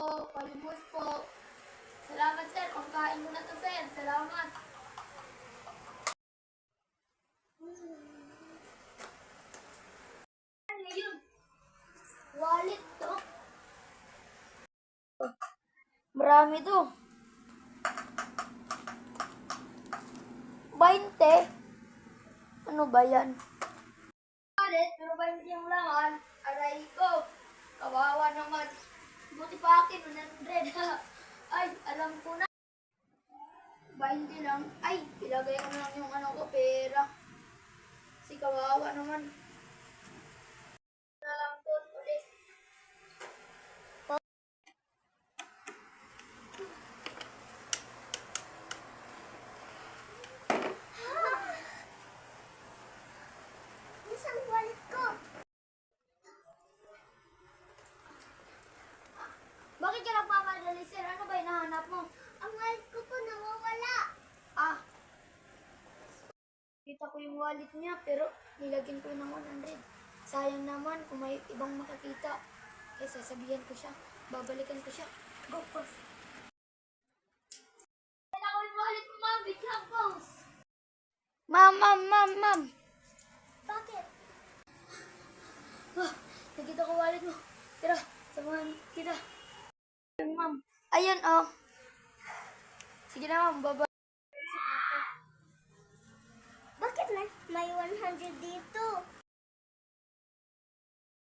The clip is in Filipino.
po, palimos po. Salamat, sir. Pangkain mo na to, sir. Salamat. Ano yun? Wallet to. Marami to. 20. Ano ba yan? Wallet, pero 20 yung laman. Aray ko. Kawawa naman. Buti pa akin, 100. Ay, alam ko na. 20 lang. Ay, ilagay ko na lang yung ano ko, pera. Si kawawa naman. Na lang to ulit. Isang wallet ko. Bakit ka nagmamadali, sir? Ano ba hinahanap mo? Ang wallet ko po nawawala. Ah. Kita ko yung wallet niya, pero nilagyan ko ng 100. Sayang naman kung may ibang makakita. Kaya sasabihan ko siya. Babalikan ko siya. Go, boss. Kailangan ko yung wallet mo, ma'am. Wait lang, boss. Ma'am. Bakit? Ah, nakita ko wallet mo. Tara, samahan kita. Ma'am. Ayan, oh. Sige na, ma'am. Baba. Bakit may 100 dito?